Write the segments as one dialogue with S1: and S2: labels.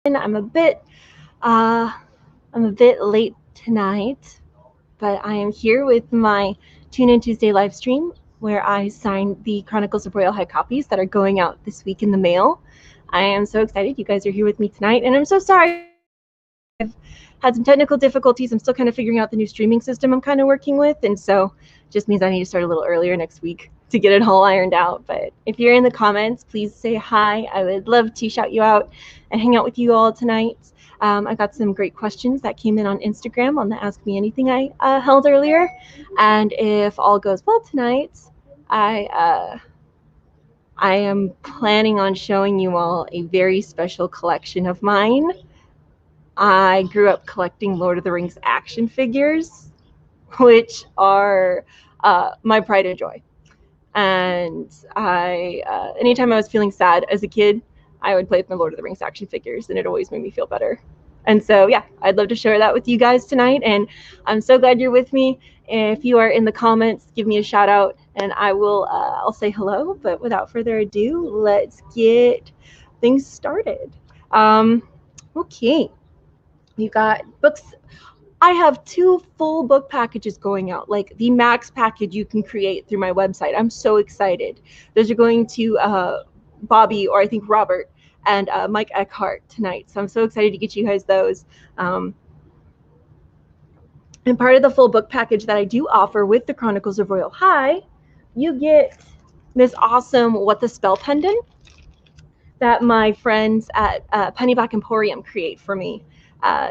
S1: I'm a bit late tonight, but I am here with my Tune In Tuesday live stream where I signed the Chronicles of Royal High copies that are going out this week in the mail. I am so excited you guys are here with me tonight, and I'm so sorry I've had some technical difficulties. I'm still kind of figuring out the new streaming system I'm kind of working with, and so just means I need to start a little earlier next week to get it all ironed out. But if you're in the comments, please say hi. I would love to shout you out and hang out with you all tonight. I got some great questions that came in on Instagram on the Ask Me Anything I held earlier. And if all goes well tonight, I am planning on showing you all a very special collection of mine. I grew up collecting Lord of the Rings action figures, which are my pride and joy. And anytime I was feeling sad as a kid, I would play with my Lord of the Rings action figures, and it always made me feel better. And so, yeah, I'd love to share that with you guys tonight, and I'm so glad you're with me. If you are in the comments, give me a shout out, and I'll say hello. But without further ado, let's get things started. Okay, you got books. I have 2 full book packages going out, like the max package you can create through my website. I'm so excited. Those are going to Bobby, or I think Robert, and Mike Eckhart tonight. So I'm so excited to get you guys those. And part of the full book package that I do offer with the Chronicles of Royal High, you get this awesome What the Spell pendant that my friends at Pennyback Emporium create for me.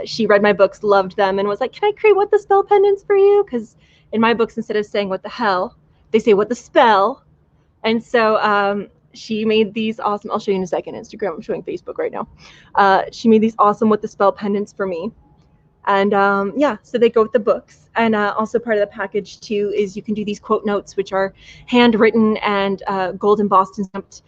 S1: She read my books, loved them, and was like, can I create What the Spell pendants for you? Because in my books, instead of saying what the hell, they say what the spell. And so she made these awesome, I'll show you in a second, Instagram, I'm showing Facebook right now. She made these awesome What the Spell pendants for me. And yeah, so they go with the books. And also part of the package too is you can do these quote notes, which are handwritten and gold embossed and stamped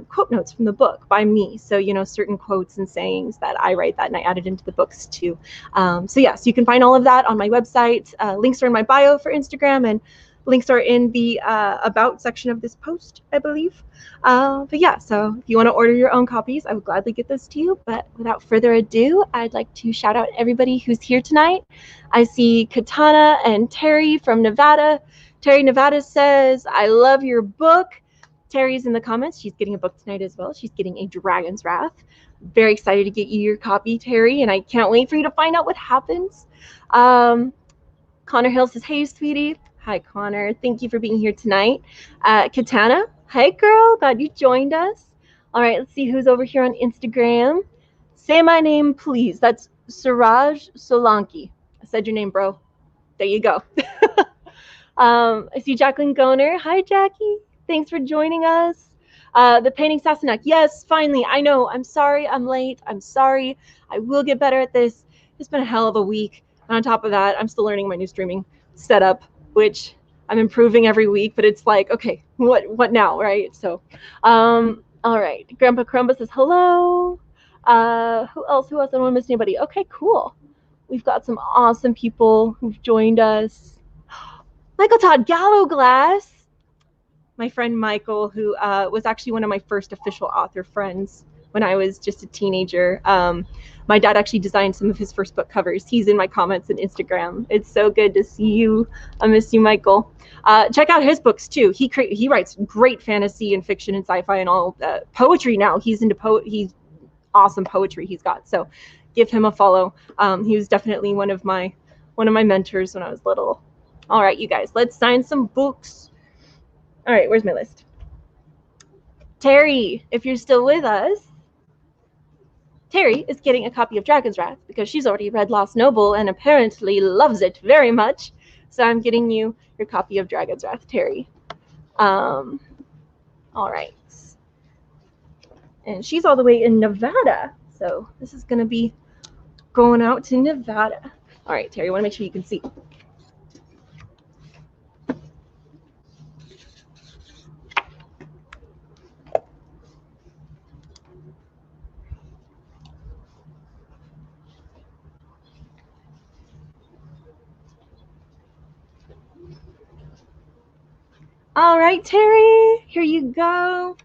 S1: quote notes from the book by me. So, you know, certain quotes and sayings that I write that and I added into the books too. So yeah, so you can find all of that on my website. Links are in my bio for Instagram, and links are in the about section of this post, I believe. But yeah, so if you want to order your own copies, I would gladly get those to you. But without further ado, I'd like to shout out everybody who's here tonight. I see Katana and Terry from Nevada. Terry Nevada says, I love your book. Terry's in the comments. She's getting a book tonight as well. She's getting a Dragon's Wrath. Very excited to get you your copy, Terry, and I can't wait for you to find out what happens. Connor Hill says, hey, sweetie. Hi, Connor. Thank you for being here tonight. Katana, hey, girl. Glad you joined us. All right, let's see who's over here on Instagram. Say my name, please. That's Suraj Solanki. I said your name, bro. There you go. I see Jacqueline Goner. Hi, Jackie. Thanks for joining us. The Painting Sassenach. Yes, finally. I know. I'm sorry I'm late. I'm sorry. I will get better at this. It's been a hell of a week. And on top of that, I'm still learning my new streaming setup, which I'm improving every week, but it's like, okay, what now, right? So, all right. Grandpa Crumba says hello. Who else? I don't want to miss anybody. Okay, cool. We've got some awesome people who've joined us. Michael Todd Gallowglass. My friend Michael, who was actually one of my first official author friends when I was just a teenager. My dad actually designed some of his first book covers. He's in my comments on Instagram. It's so good to see you. I miss you, Michael. Check out his books too. He writes great fantasy and fiction and sci-fi and all poetry now. He's into he's awesome poetry he's got. So give him a follow. He was definitely one of my mentors when I was little. All right, you guys, let's sign some books. All right, where's my list? Terry, if you're still with us, Terry is getting a copy of Dragon's Wrath because she's already read Lost Noble and apparently loves it very much. So I'm getting you your copy of Dragon's Wrath, Terry. All right. And she's all the way in Nevada. So this is going to be going out to Nevada. All right, Terry, I want to make sure you can see. All right, Terry, here you go.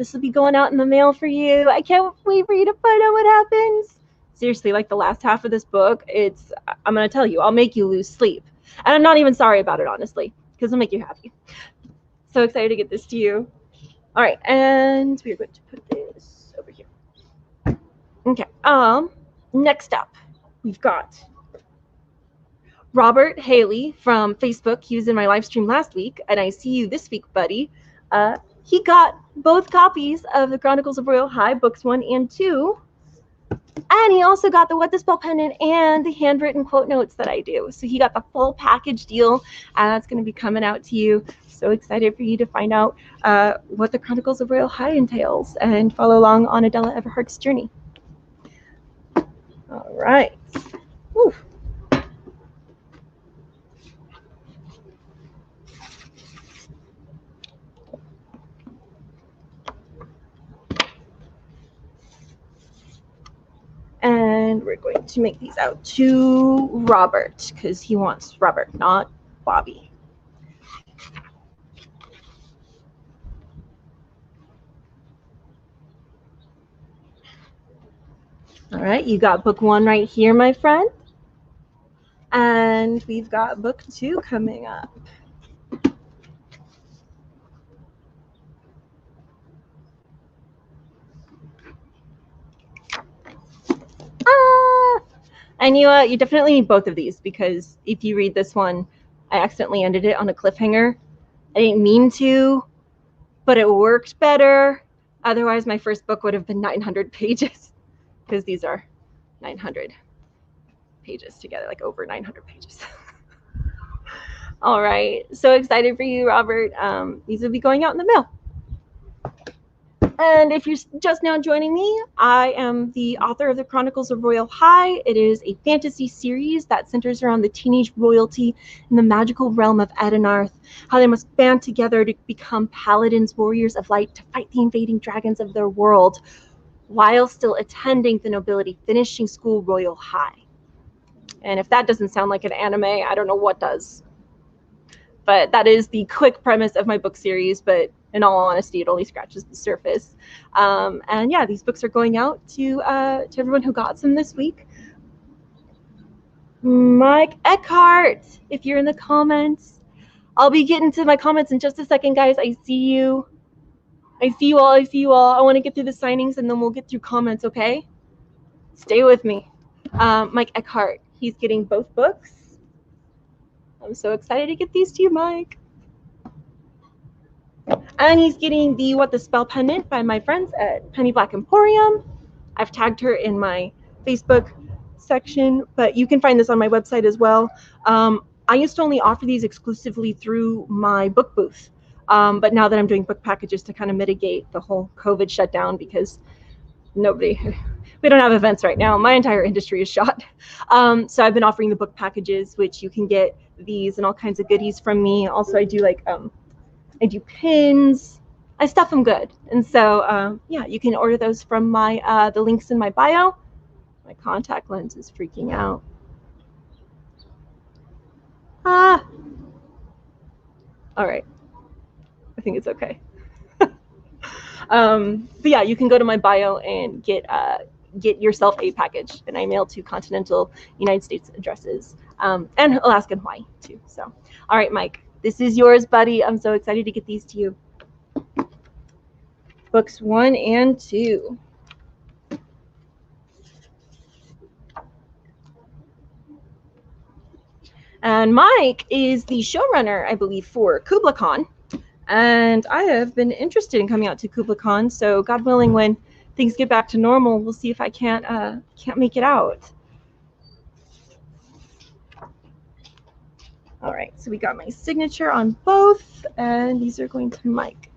S1: This will be going out in the mail for you. I can't wait for you to find out what happens. Seriously, like the last half of this book, I'm going to tell you, I'll make you lose sleep. And I'm not even sorry about it, honestly, because it'll make you happy. So excited to get this to you. All right, and we're going to put this over here. Okay, next up, we've got Robert Haley from Facebook. He was in my live stream last week, and I see you this week, buddy. He got both copies of the Chronicles of Royal High, books 1 and 2. And he also got the What the Spell pendant and the handwritten quote notes that I do. So he got the full package deal, and that's going to be coming out to you. So excited for you to find out what the Chronicles of Royal High entails and follow along on Adela Everhart's journey. All right. Woo. And we're going to make these out to Robert because he wants Robert, not Bobby. All right, you got book 1 right here, my friend. And we've got book 2 coming up. And you definitely need both of these because if you read this one, I accidentally ended it on a cliffhanger. I didn't mean to, but it worked better. Otherwise, my first book would have been 900 pages because these are 900 pages together, like over 900 pages. All right, so excited for you, Robert. These will be going out in the mail. And if you're just now joining me, I am the author of the Chronicles of Royal High. It is a fantasy series that centers around the teenage royalty in the magical realm of Edenarth, how they must band together to become paladins, warriors of light, to fight the invading dragons of their world, while still attending the nobility finishing school Royal High. And if that doesn't sound like an anime, I don't know what does. But that is the quick premise of my book series, but in all honesty, it only scratches the surface. And yeah, these books are going out to everyone who got some this week. Mike Eckhart, if you're in the comments. I'll be getting to my comments in just a second, guys. I see you. I see you all. I see you all. I want to get through the signings, and then we'll get through comments, okay? Stay with me. Mike Eckhart, he's getting both books. I'm so excited to get these to you, Mike. And he's getting the What the Spell pendant by my friends at Penny Black Emporium. I've tagged her in my Facebook section, but you can find this on my website as well. I used to only offer these exclusively through my book booth, but now that I'm doing book packages to kind of mitigate the whole COVID shutdown, because we don't have events right now. My entire industry is shot. So I've been offering the book packages, which you can get these and all kinds of goodies from me. Also, I do like I do pins. I stuff them good, and so yeah, you can order those from my the links in my bio. My contact lens is freaking out. All right, I think it's okay. But yeah, you can go to my bio and get yourself a package, and I mail to continental United States addresses, and Alaska and Hawaii too. So, all right, Mike, this is yours, buddy. I'm so excited to get these to you. Books 1 and 2. And Mike is the showrunner, I believe, for Kubla Khan. And I have been interested in coming out to Kubla Khan, so God willing, when things get back to normal, we'll see if I can't make it out. All right, so we got my signature on both, and these are going to Mike.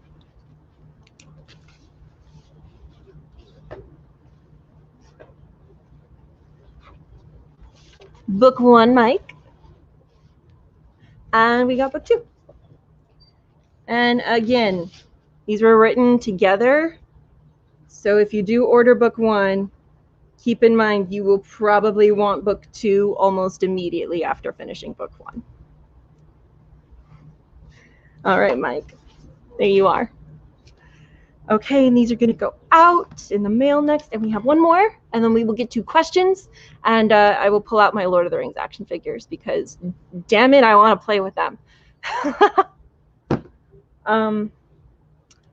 S1: Book 1, Mike. And we got book 2. And again, these were written together. So if you do order book 1, keep in mind you will probably want book 2 almost immediately after finishing book 1. All right, Mike, there you are. Okay, and these are going to go out in the mail next, and we have one more, and then we will get to questions, and I will pull out my Lord of the Rings action figures because, damn it, I want to play with them.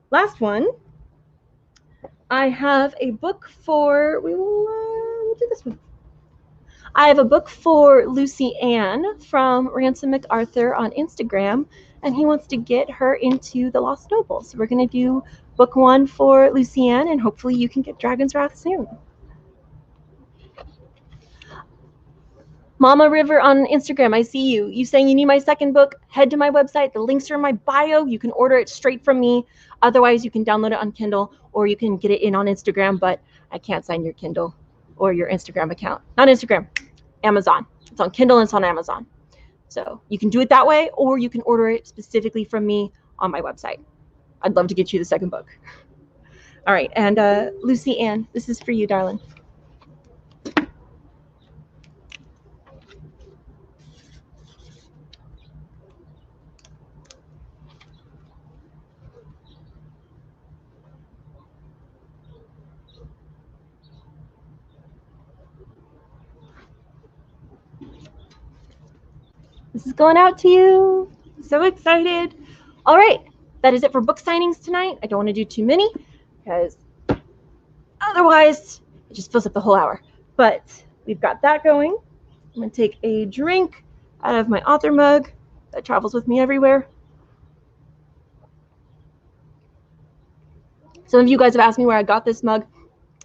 S1: Last one, I have a book for, we'll do this one. I have a book for Lucy Ann from Ransom MacArthur on Instagram, and he wants to get her into the Lost Nobles. So we're going to do book 1 for Lucy Ann, and hopefully you can get Dragon's Wrath soon. Mama River on Instagram, I see you. You saying you need my second book? Head to my website. The links are in my bio. You can order it straight from me. Otherwise, you can download it on Kindle, or you can get it in on Instagram, but I can't sign your Kindle or your Instagram account. Not Instagram, Amazon. It's on Kindle and it's on Amazon. So you can do it that way, or you can order it specifically from me on my website. I'd love to get you the second book. All right, and Lucy Ann, this is for you, darling. This is going out to you. So excited. All right, that is it for book signings tonight. I don't want to do too many because otherwise it just fills up the whole hour. But we've got that going. I'm going to take a drink out of my author mug that travels with me everywhere. Some of you guys have asked me where I got this mug.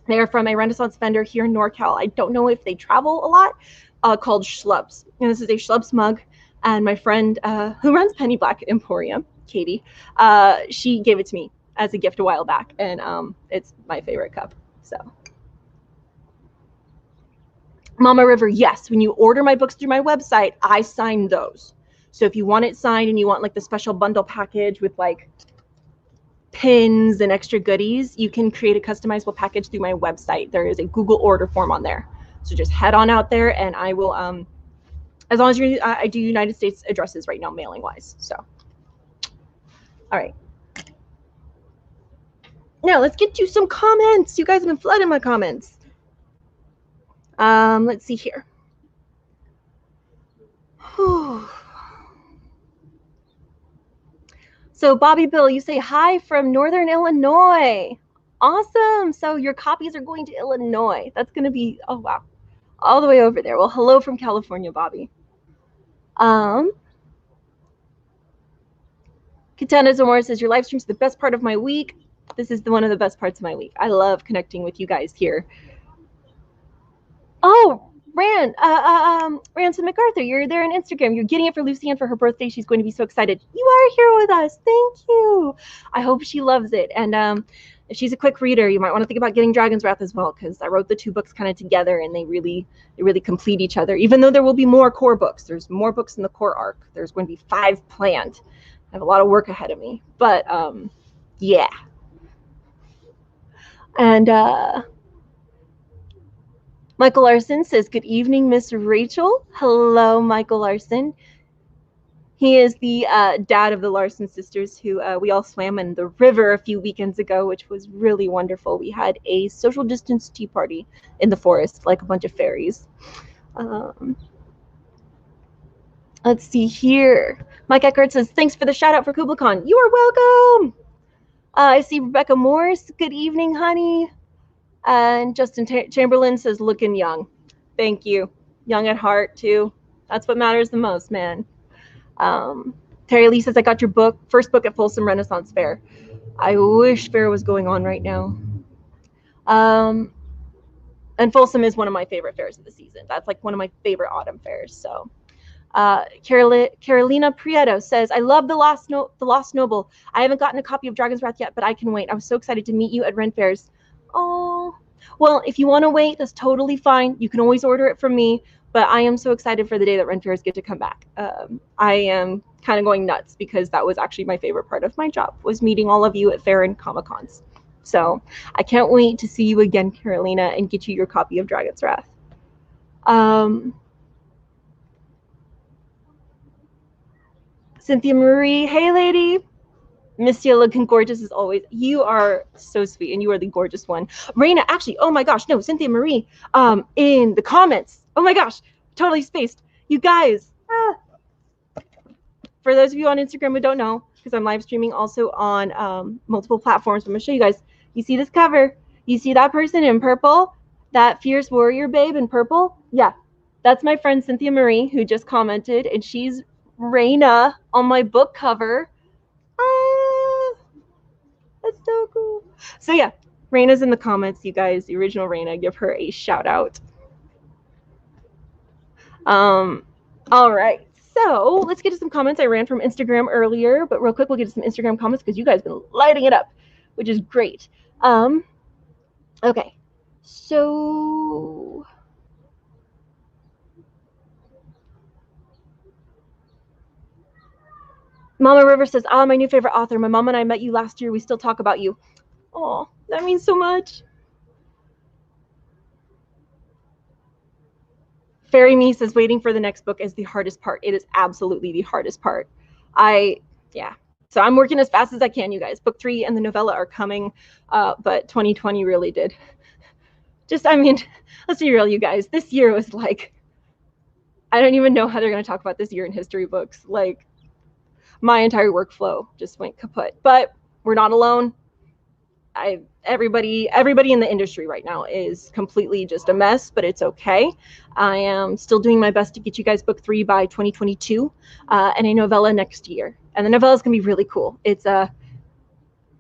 S1: They're from a Renaissance vendor here in NorCal. I don't know if they travel a lot, called Schlubs. And this is a Schlubs mug. And my friend who runs Penny Black Emporium, Katie, she gave it to me as a gift a while back. And it's my favorite cup. So, Mama River, yes. When you order my books through my website, I sign those. So if you want it signed and you want like the special bundle package with like pins and extra goodies, you can create a customizable package through my website. There is a Google order form on there. So just head on out there and I will, as long as you're, I do United States addresses right now, mailing wise. So, all right. Now let's get to some comments. You guys have been flooding my comments. Let's see here. So Bobby Bill, you say hi from Northern Illinois. Awesome. So your copies are going to Illinois. That's going to be, oh, wow. All the way over there. Well, hello from California, Bobby. Katana Zamora says, your live stream's the best part of my week. This is one of the best parts of my week. I love connecting with you guys here. Oh, Ransom MacArthur, you're there on Instagram. You're getting it for Lucy Ann for her birthday. She's going to be so excited. You are here with us. Thank you. I hope she loves it. And if she's a quick reader, you might want to think about getting Dragon's Wrath as well, because I wrote the two books kind of together, and they really complete each other. Even though there will be more core books, there's more books in the core arc. There's going to be 5 planned. I have a lot of work ahead of me, but yeah. And Michael Larson says, good evening, Miss Rachel. Hello, Michael Larson. He is the dad of the Larson sisters who we all swam in the river a few weekends ago, which was really wonderful. We had a social distance tea party in the forest, like a bunch of fairies. Let's see here. Mike Eckert says, thanks for the shout out for KublaCon. You are welcome. I see Rebecca Morse. Good evening, honey. And Justin Chamberlain says, looking young. Thank you. Young at heart, too. That's what matters the most, man. Terry Lee says, I got your book, first book at Folsom Renaissance Fair. I wish fair was going on right now. And Folsom is one of my favorite fairs of the season. That's like one of my favorite autumn fairs. So Carolina Prieto says, I love the Lost Noble. I haven't gotten a copy of Dragon's Wrath yet, but I can wait. I was so excited to meet you at Ren Fairs. Oh, well, if you want to wait, that's totally fine. You can always order it from me, but I am so excited for the day that Ren Fairs get to come back. I am kind of going nuts because that was actually my favorite part of my job, was meeting all of you at fair and Comic-Cons. So I can't wait to see you again, Carolina, and get you your copy of Dragon's Wrath. Cynthia Marie, hey, lady. Misty, looking gorgeous as always. You are so sweet, and you are the gorgeous one. Raina, actually, oh my gosh, no, Cynthia Marie, in the comments. Oh my gosh, totally spaced. You guys, for those of you on Instagram who don't know, because I'm live streaming also on multiple platforms, I'm gonna show you guys. You see this cover? You see that person in purple? That fierce warrior babe in purple? Yeah, that's my friend Cynthia Marie, who just commented, and she's Raina on my book cover. That's so cool. So yeah, Raina's in the comments, you guys. The original Raina, give her a shout out. All right, so let's get to some comments. I ran from Instagram earlier, but real quick, we'll get to some Instagram comments because you guys have been lighting it up, which is great. Okay, so Mama River says, my new favorite author. My mom and I met you last year. We still talk about you. Oh, that means so much. Fairy Me says, waiting for the next book is the hardest part. It is absolutely the hardest part. Yeah. So I'm working as fast as I can, you guys. Book 3 and the novella are coming, but 2020 really did. I mean, let's be real, you guys. This year was like, I don't even know how they're going to talk about this year in history books. Like, my entire workflow just went kaput. But we're not alone. Everybody in the industry right now is completely just a mess, but it's okay. I am still doing my best to get you guys book 3 by 2022, and a novella next year. And the novella is gonna be really cool.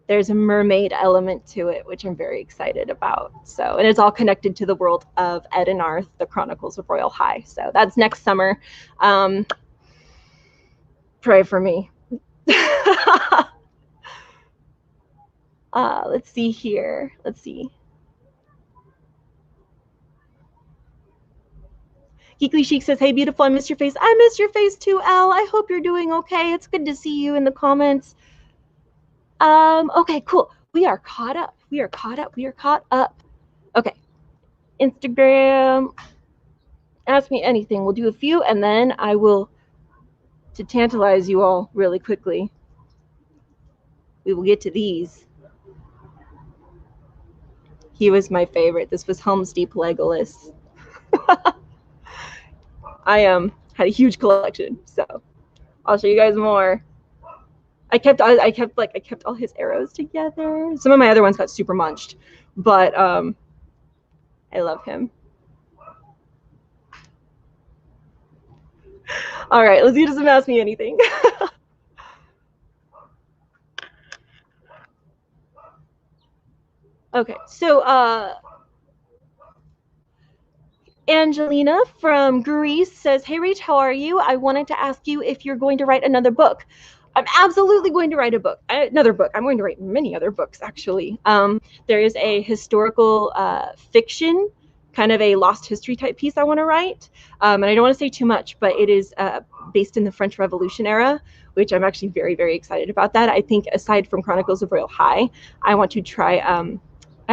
S1: There's a mermaid element to it, which I'm very excited about. So, and it's all connected to the world of Ed and Arth, the Chronicles of Royal High. So that's next summer. Pray for me. Let's see here. Let's see. Geekly Chic says, hey, beautiful, I miss your face. I miss your face too, Elle. I hope you're doing okay. It's good to see you in the comments. Okay, cool. We are caught up. We are caught up. Okay. Instagram. Ask me anything. We'll do a few, and then I will, to tantalize you all really quickly, we will get to these. He was my favorite. This was Helm's Deep Legolas. I had a huge collection, so I'll show you guys more. I kept all his arrows together. Some of my other ones got super munched, but I love him. All right, let's get to some Ask Me Anything. Okay, so Angelina from Greece says, hey, Rach, how are you? I wanted to ask you if you're going to write another book. I'm absolutely going to write another book. I'm going to write many other books, actually. There is a historical fiction, kind of a lost history type piece I want to write. And I don't want to say too much, but it is based in the French Revolution era, which I'm actually very, very excited about that. I think aside from Chronicles of Royal High, I want to try, I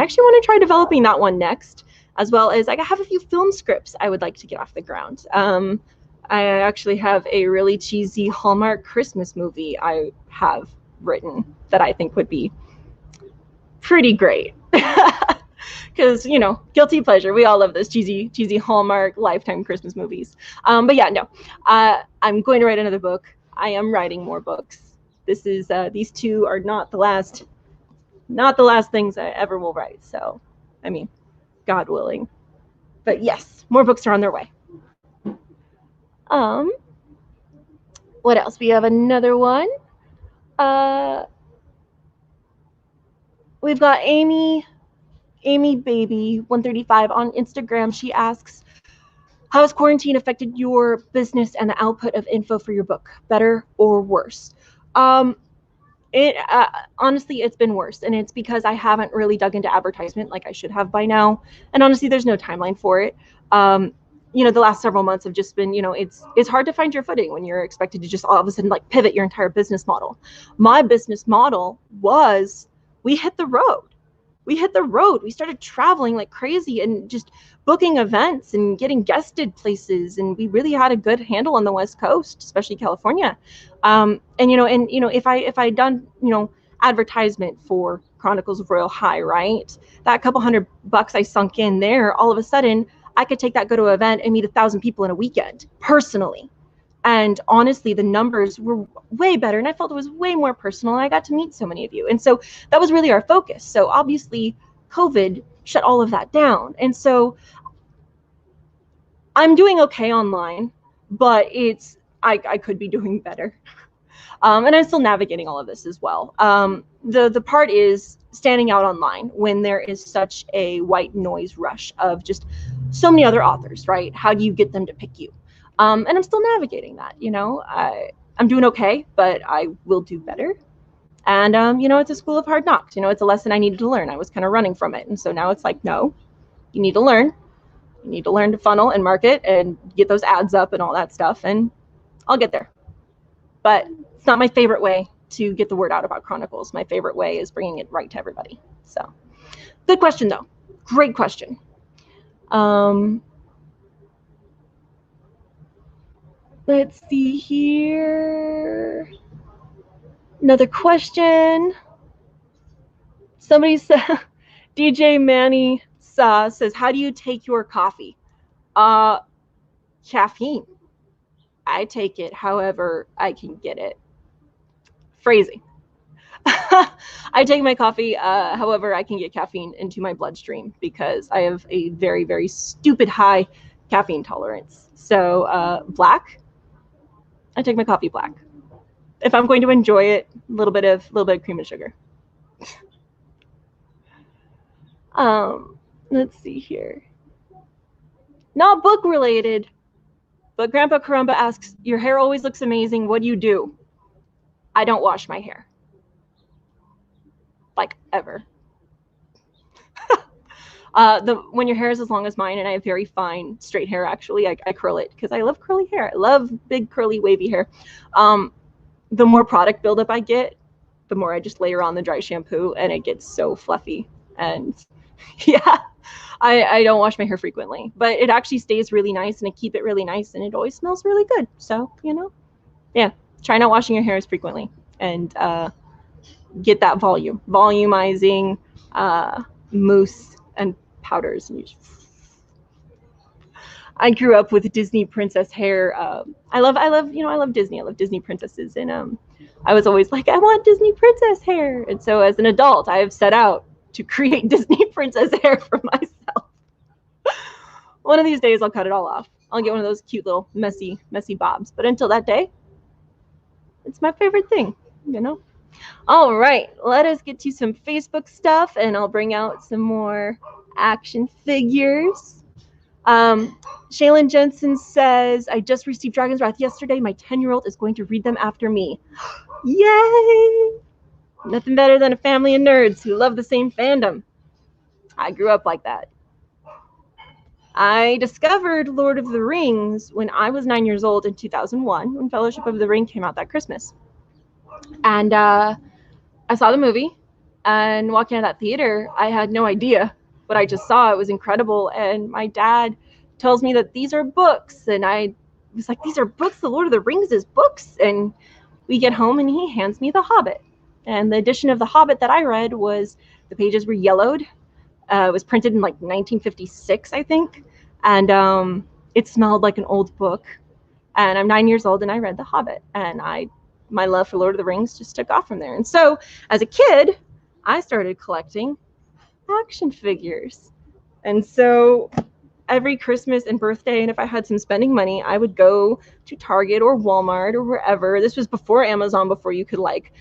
S1: actually want to try developing that one next, as well as I have a few film scripts I would like to get off the ground. I actually have a really cheesy Hallmark Christmas movie I have written that I think would be pretty great. Because, you know, guilty pleasure. We all love those cheesy Hallmark Lifetime Christmas movies. But yeah, no, I'm going to write another book. I am writing more books. This is these two are not the last things I ever will write. So, I mean, God willing. But yes, more books are on their way. What else? We have another one. We've got Amy Baby 135 on Instagram. She asks, how has quarantine affected your business and the output of info for your book? Better or worse? Honestly, it's been worse, and it's because I haven't really dug into advertisement like I should have by now. And honestly, there's no timeline for it. You know, the last several months have just been, you know, it's hard to find your footing when you're expected to just all of a sudden like pivot your entire business model. My business model was we hit the road. We started traveling like crazy and just booking events and getting guested places, and we really had a good handle on the West Coast, especially California. And if I'd done advertisement for Chronicles of Royal High, right, that couple $100 I sunk in there, all of a sudden I could take that, go to an event and meet 1,000 people in a weekend personally. And honestly, the numbers were way better, and I felt it was way more personal, and I got to meet so many of you. And so that was really our focus. So obviously COVID shut all of that down. And so I'm doing okay online, but I could be doing better. And I'm still navigating all of this as well. The part is standing out online when there is such a white noise rush of just so many other authors, right? How do you get them to pick you? And I'm still navigating that, I'm doing okay, but I will do better. And, it's a school of hard knocks. It's a lesson I needed to learn. I was kind of running from it. And so now it's like, no, you need to learn. You need to learn to funnel and market and get those ads up and all that stuff. And I'll get there. But it's not my favorite way to get the word out about Chronicles. My favorite way is bringing it right to everybody. So good question, though. Great question. Let's see here. Another question. Somebody said, DJ Manny says, how do you take your coffee? Caffeine. I take it however I can get it. Phrasing. I take my coffee however I can get caffeine into my bloodstream, because I have a very, very stupid high caffeine tolerance. So black. I take my coffee black. If I'm going to enjoy it, a little bit of cream and sugar. Let's see here. Not book related, but Grandpa Carumba asks, your hair always looks amazing. What do you do? I don't wash my hair. Like, ever. When your hair is as long as mine, and I have very fine straight hair, actually, I curl it because I love curly hair. I love big curly wavy hair. The more product buildup I get, the more I just layer on the dry shampoo, and it gets so fluffy. And yeah, I don't wash my hair frequently, but it actually stays really nice, and I keep it really nice, and it always smells really good. So, yeah, try not washing your hair as frequently, and get that volumizing mousse and powders. And I grew up with Disney princess hair. I love Disney. I love Disney princesses, and I was always like, I want Disney princess hair. And so as an adult, I have set out to create Disney princess hair for myself. One of these days, I'll cut it all off. I'll get one of those cute little messy bobs. But until that day, it's my favorite thing, All right, let us get to some Facebook stuff, and I'll bring out some more action figures. Shaylin Jensen says, I just received Dragon's Wrath yesterday. My 10-year-old is going to read them after me. Yay! Nothing better than a family of nerds who love the same fandom. I grew up like that. I discovered Lord of the Rings when I was 9 years old in 2001, when Fellowship of the Ring came out that Christmas. And I saw the movie, and walking out of that theater, I had no idea what I just saw. It was incredible. And my dad tells me that these are books, and I was like, these are books? The Lord of the Rings is books? And we get home, and he hands me The Hobbit. And the edition of The Hobbit that I read was, the pages were yellowed. It was printed in like 1956, I think. And it smelled like an old book. And I'm 9 years old, and I read The Hobbit. And my love for Lord of the Rings just took off from there. And so as a kid, I started collecting action figures. And so every Christmas and birthday, and if I had some spending money, I would go to Target or Walmart or wherever. This was before Amazon, before you could like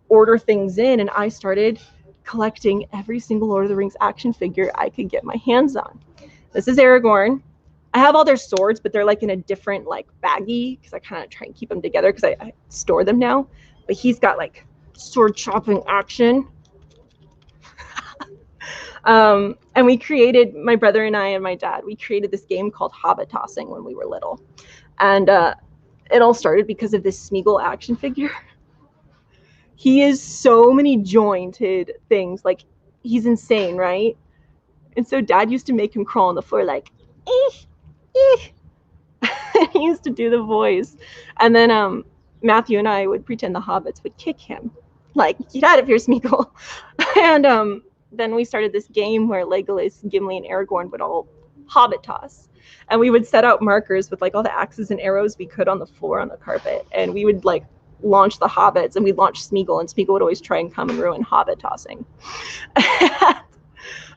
S1: order things in. And I started collecting every single Lord of the Rings action figure I could get my hands on. This is Aragorn. I have all their swords, but they're like in a different like baggie, because I kind of try and keep them together because I store them now. But he's got like sword chopping action. And we created, my brother and I and my dad, we created this game called Hobbit Tossing when we were little. And it all started because of this Smeagol action figure. He is so many jointed things. Like, he's insane, right? And so Dad used to make him crawl on the floor like, eesh, eesh. He used to do the voice. And then Matthew and I would pretend the hobbits would kick him. Like, get out of here, Smeagol. And then we started this game where Legolas, Gimli, and Aragorn would all hobbit toss. And we would set out markers with like all the axes and arrows we could on the floor on the carpet. And we would like launch the hobbits, and we'd launch Smeagol, and Smeagol would always try and come and ruin hobbit tossing.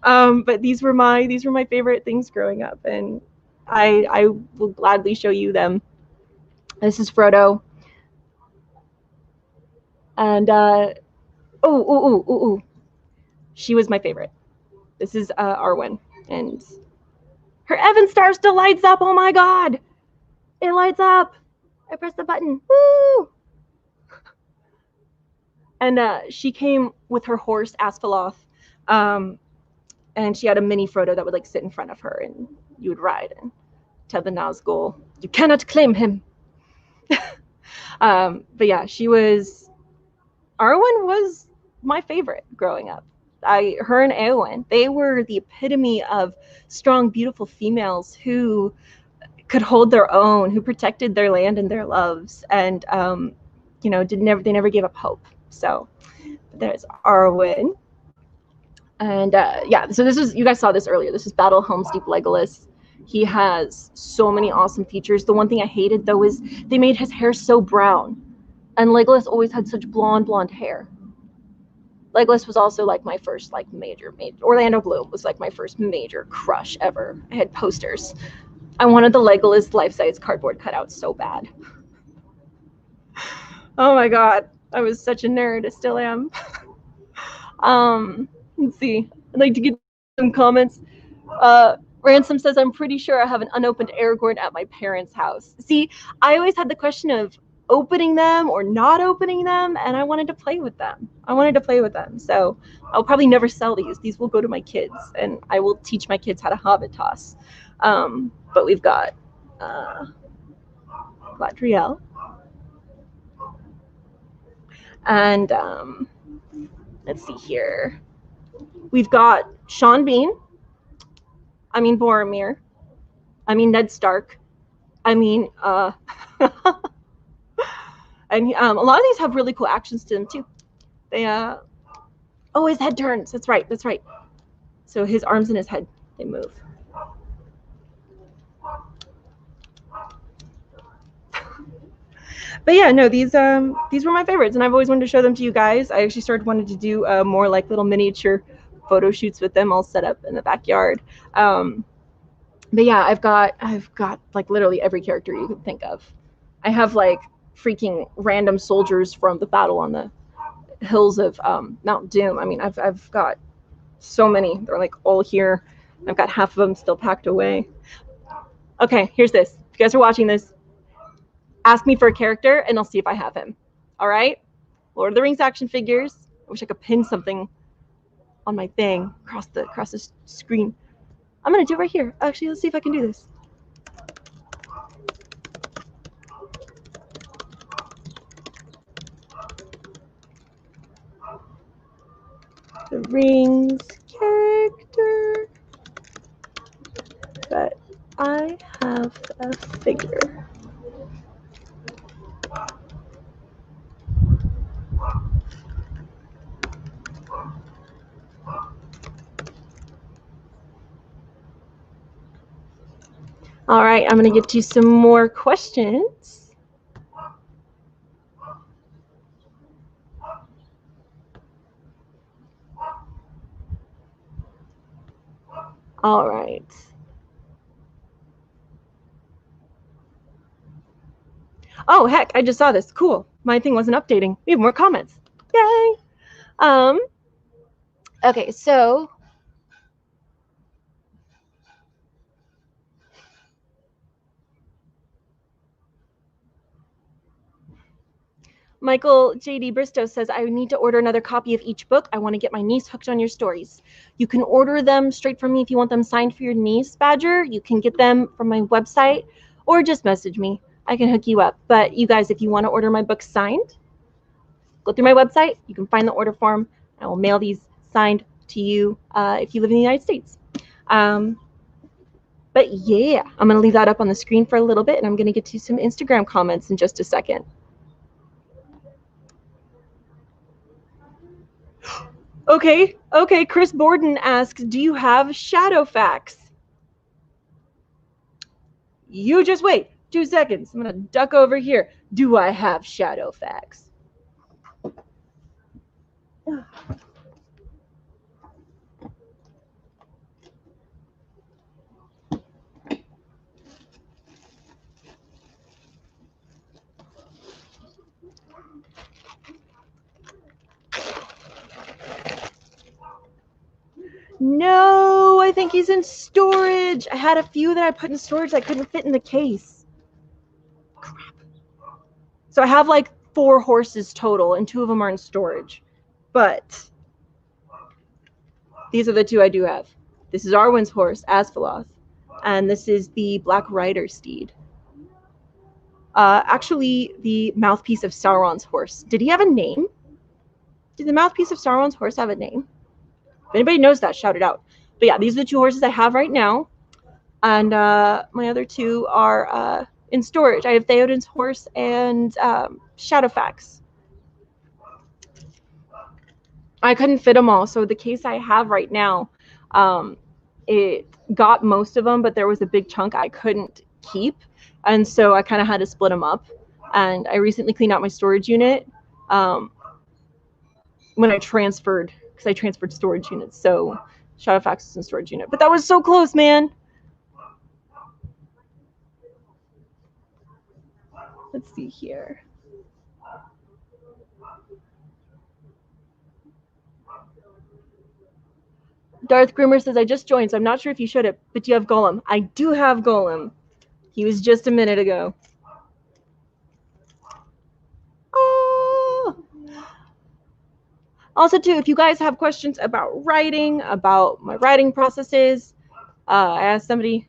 S1: But these were my favorite things growing up, and I will gladly show you them. This is Frodo. And she was my favorite. This is Arwen, and her Evan Star still lights up. Oh my God, it lights up. I pressed the button. Woo! And she came with her horse Asphaleth, and she had a mini Frodo that would like sit in front of her, and you would ride and tell the Nazgul, "You cannot claim him." But yeah, Arwen was my favorite growing up. Her and Eowyn, they were the epitome of strong, beautiful females who could hold their own, who protected their land and their loves, and they never gave up hope. So there's Arwen. And yeah, so this is, you guys saw this earlier. This is Battle Helm's Deep Legolas. He has so many awesome features. The one thing I hated though is they made his hair so brown, and Legolas always had such blonde hair. Legolas was also like my first like major Orlando Bloom was like my first major crush ever. I had posters. I wanted the Legolas life-size cardboard cutout so bad. Oh my God, I was such a nerd. I still am. Let's see. I'd like to get some comments. Ransom says, I'm pretty sure I have an unopened Aragorn at my parents' house. See, I always had the question of opening them or not opening them, and I wanted to play with them. So I'll probably never sell these. These will go to my kids, and I will teach my kids how to hobbit toss. But we've got Gladriel. And let's see here. We've got Sean Bean. I mean Boromir. I mean Ned Stark. I mean and a lot of these have really cool actions to them too. They his head turns. That's right. So his arms and his head, they move. But yeah, no, these were my favorites, and I've always wanted to show them to you guys. I actually started wanting to do more like little miniature photo shoots with them all set up in the backyard. But yeah, I've got like literally every character you could think of. I have like freaking random soldiers from the battle on the hills of Mount Doom. I mean, I've got so many. They're like all here. I've got half of them still packed away. Okay, here's this. If you guys are watching this, ask me for a character and I'll see if I have him. All right? Lord of the Rings action figures. I wish I could pin something on my thing across the screen. I'm gonna do it right here. Actually, let's see if I can do this. The Rings character, but I have a figure. All right, I'm going to get you some more questions. All right. Oh, heck, I just saw this. Cool. My thing wasn't updating. We have more comments. Yay. Okay, so Michael J.D. Bristow says, I need to order another copy of each book. I want to get my niece hooked on your stories. You can order them straight from me if you want them signed for your niece, Badger. You can get them from my website or just message me. I can hook you up. But you guys, if you want to order my books signed, go through my website. You can find the order form. I will mail these signed to you if you live in the United States. But yeah, I'm going to leave that up on the screen for a little bit, and I'm going to get to some Instagram comments in just a second. Okay, Chris Borden asks, do you have Shadowfax? You just wait 2 seconds. I'm going to duck over here. Do I have Shadowfax? No, I think he's in storage. I had a few that I put in storage that couldn't fit in the case. Crap. So I have like 4 horses total, and 2 of them are in storage. But these are the 2 I do have. This is Arwen's horse, Asphiloth, and this is the Black Rider steed. Actually, the mouthpiece of Sauron's horse. Did he have a name? Did the mouthpiece of Sauron's horse have a name? If anybody knows that, shout it out. But yeah, these are the 2 horses I have right now. And my other 2 are in storage. I have Theoden's horse and Shadowfax. I couldn't fit them all. So the case I have right now, it got most of them, but there was a big chunk I couldn't keep. And so I kind of had to split them up. And I recently cleaned out my storage unit when I transferred, because I transferred storage units. So Shadowfax is in storage unit. But that was so close, man. Let's see here. Darth Grimmer says, I just joined, so I'm not sure if you showed it, but you have Golem. I do have Golem. He was just a minute ago. Oh. Also, too, if you guys have questions about writing, about my writing processes, I asked somebody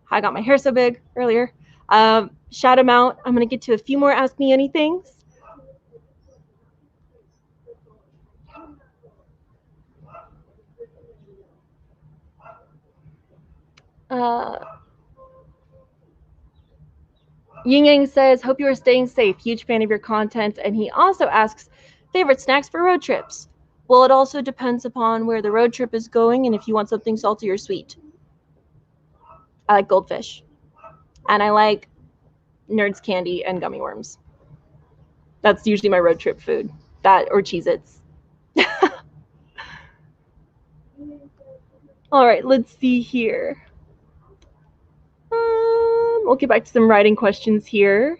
S1: how I got my hair so big earlier. Shout them out. I'm going to get to a few more Ask Me Anythings. Ying Yang says, hope you are staying safe. Huge fan of your content. And he also asks, favorite snacks for road trips? Well, it also depends upon where the road trip is going and if you want something salty or sweet. I like goldfish. And I like Nerds candy and gummy worms. That's usually my road trip food. That or Cheez-Its. All right, let's see here. We'll get back to some writing questions here.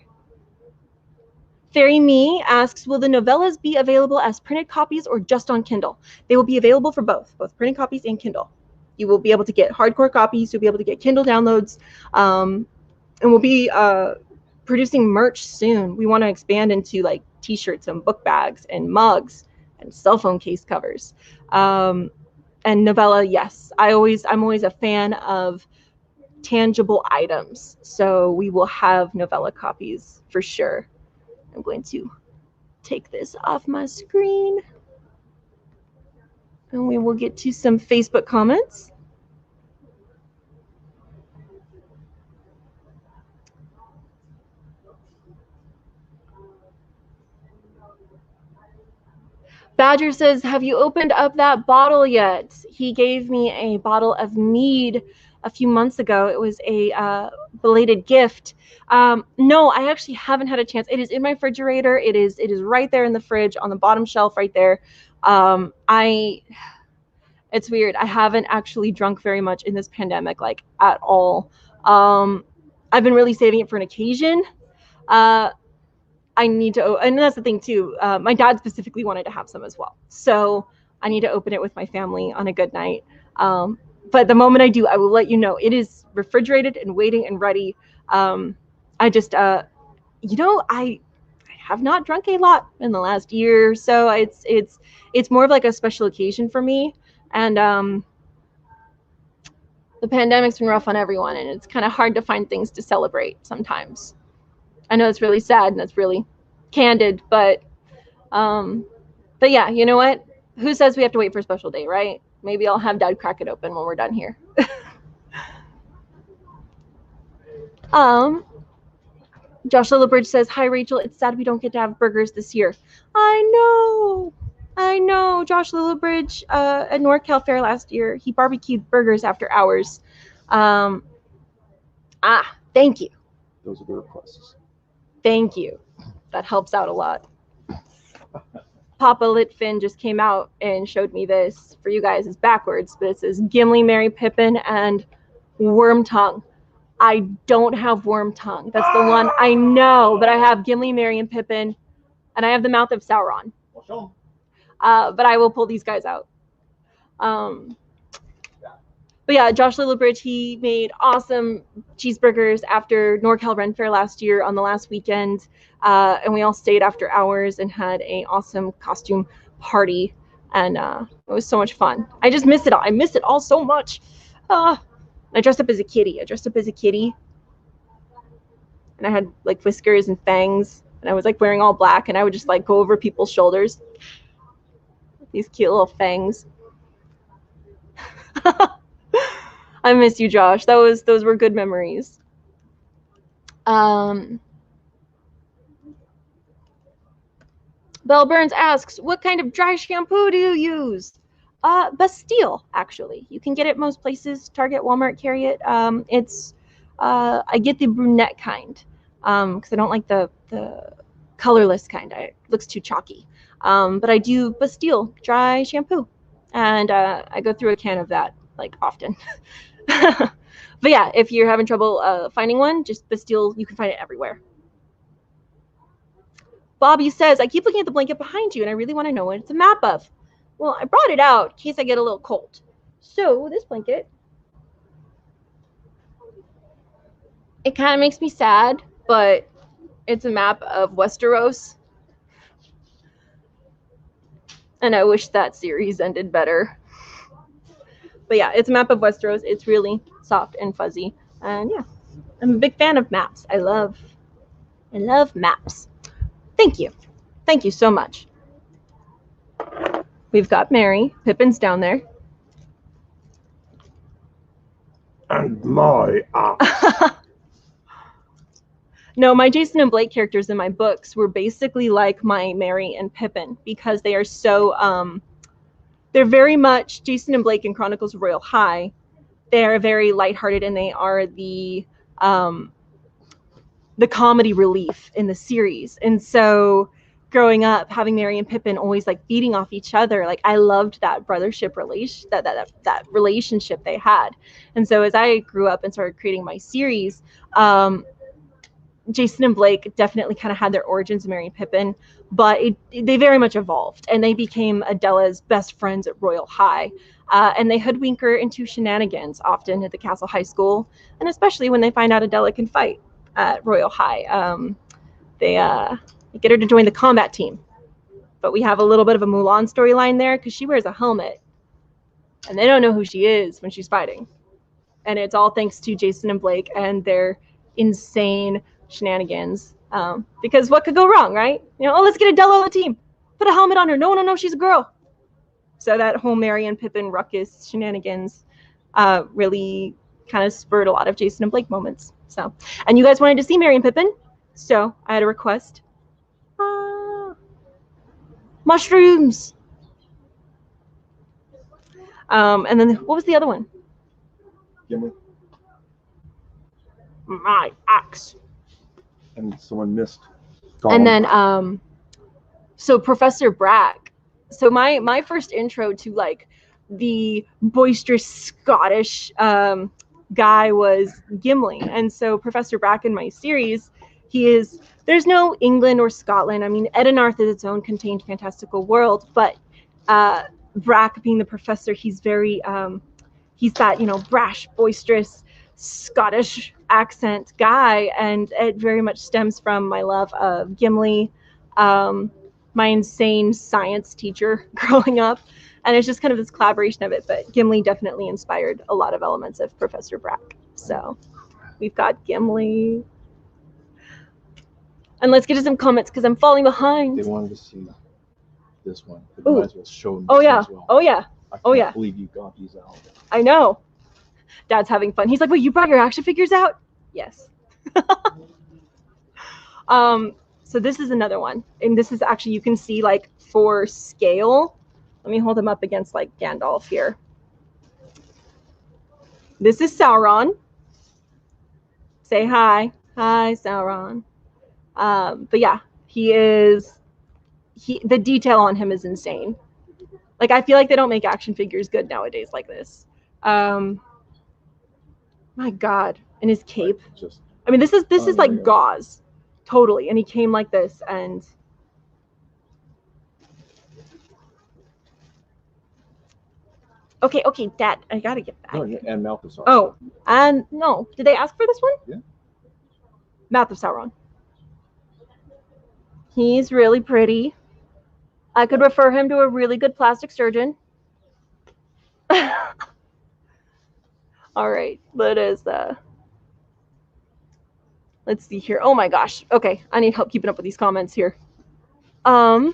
S1: Fairy Me asks, will the novellas be available as printed copies or just on Kindle? They will be available for both printed copies and Kindle. You will be able to get hardcore copies. You'll be able to get Kindle downloads. And we'll be producing merch soon. We want to expand into like t-shirts and book bags and mugs and cell phone case covers. And novella, yes. I'm always a fan of tangible items. So we will have novella copies for sure. I'm going to take this off my screen. And we will get to some Facebook comments. Badger says, have you opened up that bottle yet? He gave me a bottle of mead a few months ago. It was a belated gift. No, I actually haven't had a chance. It is in my refrigerator. It is right there in the fridge on the bottom shelf right there. It's weird. I haven't actually drunk very much in this pandemic, like at all. I've been really saving it for an occasion. I need to, and that's the thing too. My dad specifically wanted to have some as well. So I need to open it with my family on a good night. But the moment I do, I will let you know. It is refrigerated and waiting and ready. I just, I have not drunk a lot in the last year or so. It's more of like a special occasion for me. And the pandemic's been rough on everyone, and it's kind of hard to find things to celebrate sometimes. I know it's really sad and that's really candid, but yeah, you know what? Who says we have to wait for a special day, right? Maybe I'll have Dad crack it open when we're done here. Josh Lillibridge says, "Hi, Rachel. It's sad we don't get to have burgers this year." I know. Josh Lillibridge at NorCal Fair last year, he barbecued burgers after hours. Thank you.
S2: Those are the requests.
S1: Thank you. That helps out a lot. Papa Litfin just came out and showed me this. For you guys, it's backwards, but it says Gimli, Merry Pippin, and Wormtongue. I don't have Wormtongue. That's the one I know, but I have Gimli, Merry, and Pippin, and I have the Mouth of Sauron. But I will pull these guys out. But yeah, Josh Lillibridge, he made awesome cheeseburgers after NorCal Ren Fair last year on the last weekend. And we all stayed after hours and had an awesome costume party. And it was so much fun. I just miss it all. I miss it all so much. I dressed up as a kitty. And I had like whiskers and fangs. And I was like wearing all black. And I would just like go over people's shoulders. These cute little fangs. I miss you, Josh. Those were good memories. Belle Burns asks, what kind of dry shampoo do you use? Bastille, actually. You can get it most places. Target, Walmart carry it. I get the brunette kind because I don't like the colorless kind. It looks too chalky. But I do Bastille dry shampoo, and I go through a can of that like often. But yeah, if you're having trouble finding one, just Bastille, you can find it everywhere. Bobby says, I keep looking at the blanket behind you and I really want to know what it's a map of. Well, I brought it out in case I get a little cold. So this blanket, it kind of makes me sad, but it's a map of Westeros. And I wish that series ended better. But yeah, it's a map of Westeros. It's really soft and fuzzy. And yeah, I'm a big fan of maps. I love maps. Thank you. Thank you so much. We've got Mary. Pippin's down there.
S2: And my axe.
S1: No, my Jason and Blake characters in my books were basically like my Mary and Pippin because they are so they're very much Jason and Blake in Chronicles of Royal High. They are very lighthearted and they are the comedy relief in the series. And so growing up, having Mary and Pippin always like feeding off each other, like I loved that brothership relation, that relationship they had. And so as I grew up and started creating my series, Jason and Blake definitely kind of had their origins in Mary and Pippin, but they very much evolved and they became Adela's best friends at Royal High. And they hoodwink her into shenanigans often at the Castle High School, and especially when they find out Adela can fight at Royal High. They get her to join the combat team. But we have a little bit of a Mulan storyline there because she wears a helmet and they don't know who she is when she's fighting. And it's all thanks to Jason and Blake and their insane shenanigans. Because what could go wrong, right? You know, oh, let's get Adela on the team. Put a helmet on her. No, she's a girl. So that whole Mary and Pippin ruckus shenanigans really kind of spurred a lot of Jason and Blake moments. So, and you guys wanted to see Mary and Pippin, so I had a request. Mushrooms. And then what was the other one?
S2: Gimli.
S1: My axe.
S2: And someone missed.
S1: And then so Professor Brack. So my first intro to like the boisterous Scottish guy was Gimli. And so Professor Brack in my series, there's no England or Scotland. I mean, Edenarth is its own contained fantastical world, but Brack being the professor, he's very he's that, you know, brash, boisterous Scottish accent guy, and it very much stems from my love of Gimli, my insane science teacher growing up, and it's just kind of this collaboration of it. But Gimli definitely inspired a lot of elements of Professor Brack. So we've got Gimli, and let's get to some comments because I'm falling behind.
S2: They wanted to see this one. But you might as well show them.
S1: Oh yeah.
S2: As well.
S1: Oh yeah.
S2: I can't believe you got these out.
S1: I know. Dad's having fun. He's like, wait, you brought your action figures out? Yes. So this is another one, and this is actually, you can see like for scale. Let me hold him up against like Gandalf here. This is Sauron. Say hi. Hi, Sauron. But yeah, the detail on him is insane. Like, I feel like they don't make action figures good nowadays like this. My God. And his cape. I mean, this is like gauze. Totally. And he came like this, and okay, Dad, I gotta get that.
S2: Oh, and Mouth of Sauron.
S1: Oh, and no. Did they ask for this one?
S2: Yeah.
S1: Mouth of Sauron. He's really pretty. I could refer him to a really good plastic surgeon. All right, let's see here. Oh my gosh. Okay, I need help keeping up with these comments here. Bill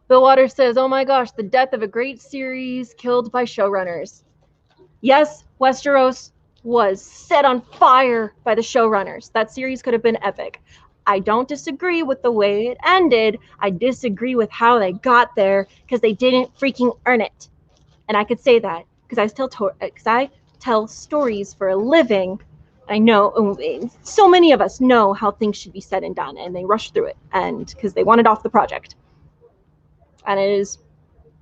S1: Waters says, oh my gosh, the death of a great series killed by showrunners. Yes, Westeros was set on fire by the showrunners. That series could have been epic. I don't disagree with the way it ended. I disagree with how they got there, because they didn't freaking earn it. And I could say that because I tell stories for a living. I know so many of us know how things should be said and done, and they rush through it, and because they wanted off the project. And it is,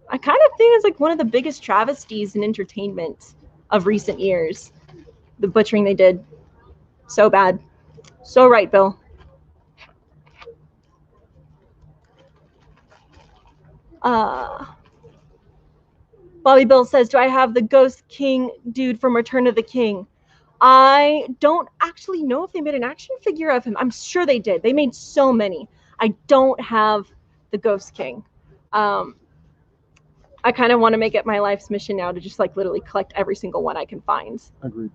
S1: I kind of think it's like one of the biggest travesties in entertainment of recent years. The butchering they did. So bad. So right, Bill. Bobby Bill says, do I have the Ghost King dude from Return of the King? I don't actually know if they made an action figure of him. I'm sure they did. They made so many. I don't have the Ghost King. I kind of want to make it my life's mission now to just like literally collect every single one I can find.
S2: Agreed.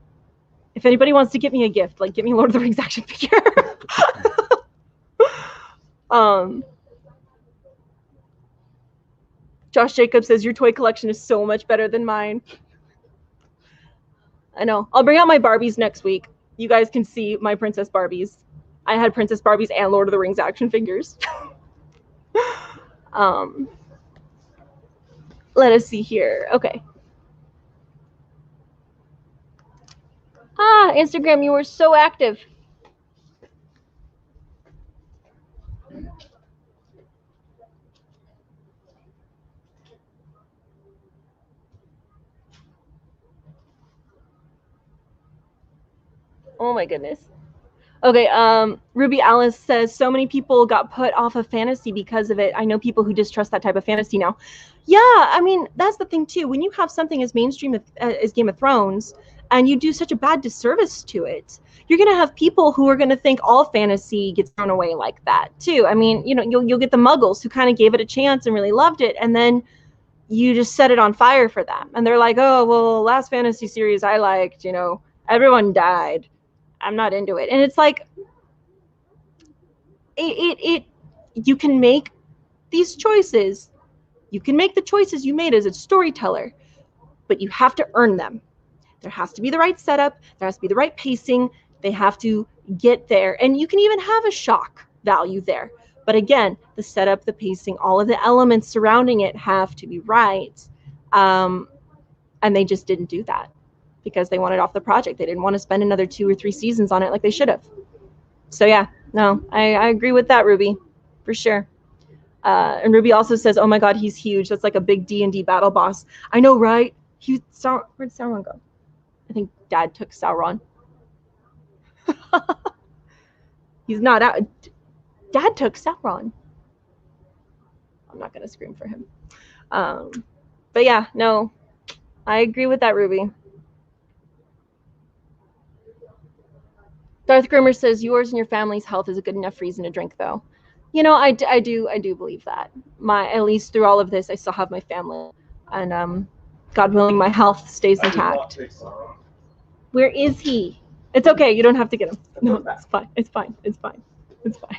S1: If anybody wants to get me a gift, like get me a Lord of the Rings action figure. Josh Jacobs says, your toy collection is so much better than mine. I know. I'll bring out my Barbies next week. You guys can see my Princess Barbies. I had Princess Barbies and Lord of the Rings action figures. Let us see here. Okay. Instagram, you were so active. Oh my goodness. Okay, Ruby Alice says, so many people got put off of fantasy because of it. I know people who distrust that type of fantasy now. Yeah, I mean, that's the thing too. When you have something as mainstream as Game of Thrones, and you do such a bad disservice to it, you're going to have people who are going to think all fantasy gets thrown away like that too. I mean, you know, you'll get the muggles who kind of gave it a chance and really loved it, and then you just set it on fire for them. And they're like, oh, well, last fantasy series I liked, you know, everyone died. I'm not into it. And it's like, you can make these choices. You can make the choices you made as a storyteller, but you have to earn them. There has to be the right setup. There has to be the right pacing. They have to get there. And you can even have a shock value there. But again, the setup, the pacing, all of the elements surrounding it have to be right. And they just didn't do that because they wanted off the project. They didn't want to spend another 2 or 3 seasons on it like they should have. So yeah, no, I agree with that, Ruby, for sure. And Ruby also says, oh my God, he's huge. That's like a big D&D battle boss. I know, right? Where'd Sauron go? I think Dad took Sauron. He's not out. Dad took Sauron. I'm not going to scream for him. But yeah, no, I agree with that, Ruby. Darth Grimmer says, yours and your family's health is a good enough reason to drink, though. You know, I do believe that. At least through all of this, I still have my family. And God willing, my health stays intact. Where is he? It's okay. You don't have to get him. No, it's fine. It's fine. It's fine. It's fine.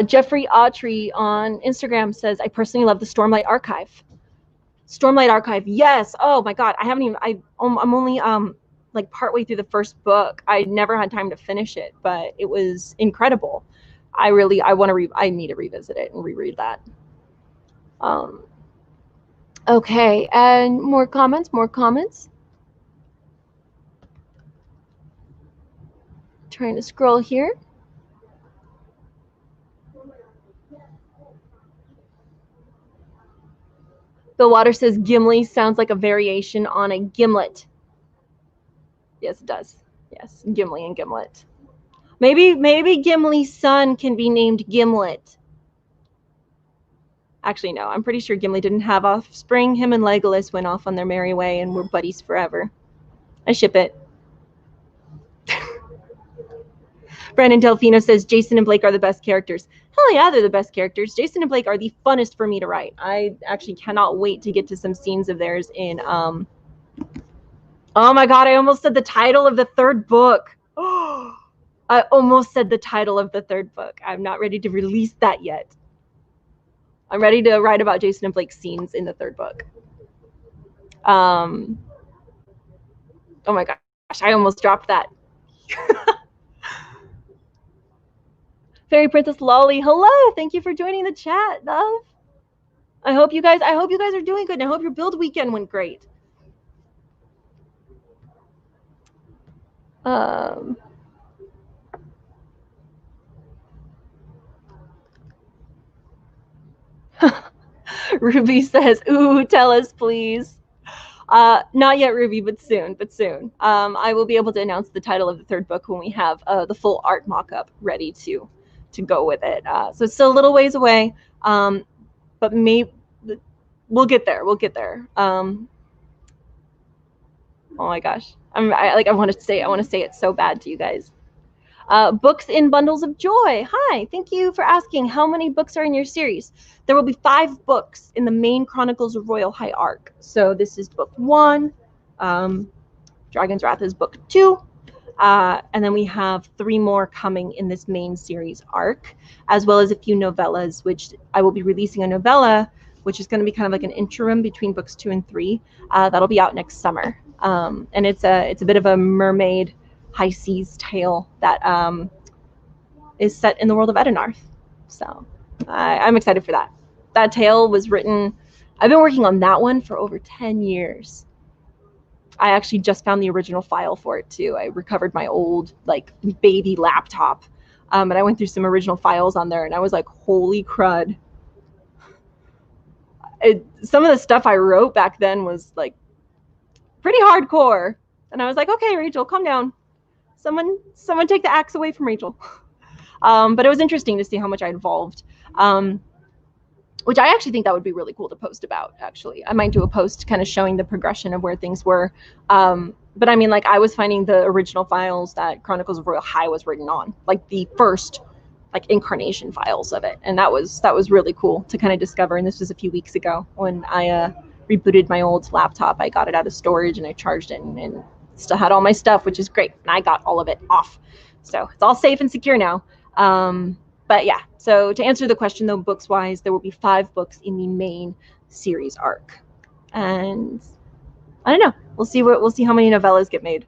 S1: Jeffrey Autry on Instagram says, I personally love the Stormlight Archive. Stormlight Archive, yes. Oh my God, I haven't even. I'm only like partway through the first book. I never had time to finish it, but it was incredible. I need to revisit it and reread that. Okay, and more comments. Trying to scroll here. Bill Water says Gimli sounds like a variation on a gimlet. Yes, it does. Yes, Gimli and Gimlet. Maybe Gimli's son can be named Gimlet. Actually, no. I'm pretty sure Gimli didn't have offspring. Him and Legolas went off on their merry way and were buddies forever. I ship it. Brandon Delfino says Jason and Blake are the best characters. Hell yeah, they're the best characters. Jason and Blake are the funnest for me to write. I actually cannot wait to get to some scenes of theirs in oh my God, I almost said the title of the third book. I almost said the title of the third book. I'm not ready to release that yet. I'm ready to write about Jason and Blake's scenes in the third book. Oh my gosh, I almost dropped that. Fairy Princess Lolly, hello. Thank you for joining the chat, love. I hope you guys are doing good, and I hope your build weekend went great. Ruby says, ooh, tell us, please. Not yet, Ruby, but soon. I will be able to announce the title of the third book when we have the full art mock-up ready to go with it. So it's still a little ways away, but maybe we'll get there. Oh my gosh, I want to say it so bad to you guys. Books in bundles of joy. Hi, thank you for asking. How many books are in your series? There will be 5 books in the main Chronicles of Royal High arc. So this is book 1. Dragon's Wrath is book 2. And then we have 3 more coming in this main series arc, as well as a few novellas, which I will be releasing a novella, which is going to be kind of like an interim between books 2 and 3. That'll be out next summer. And it's a bit of a mermaid high seas tale that is set in the world of Edenarth. So I'm excited for that. That tale was written, I've been working on that one for over 10 years. I actually just found the original file for it too. I recovered my old baby laptop, and I went through some original files on there, and I was like, holy crud. Some of the stuff I wrote back then was like pretty hardcore. And I was like, okay, Rachel, calm down. Someone take the axe away from Rachel. But it was interesting to see how much I evolved, which I actually think that would be really cool to post about, actually. I might do a post kind of showing the progression of where things were. But I mean, I was finding the original files that Chronicles of Royal High was written on, the first incarnation files of it. And that was really cool to kind of discover. And this was a few weeks ago when I rebooted my old laptop. I got it out of storage and I charged it and still had all my stuff, which is great. And I got all of it off. So it's all safe and secure now. But yeah, so to answer the question though, books wise, there will be 5 books in the main series arc. And I don't know, we'll see how many novellas get made.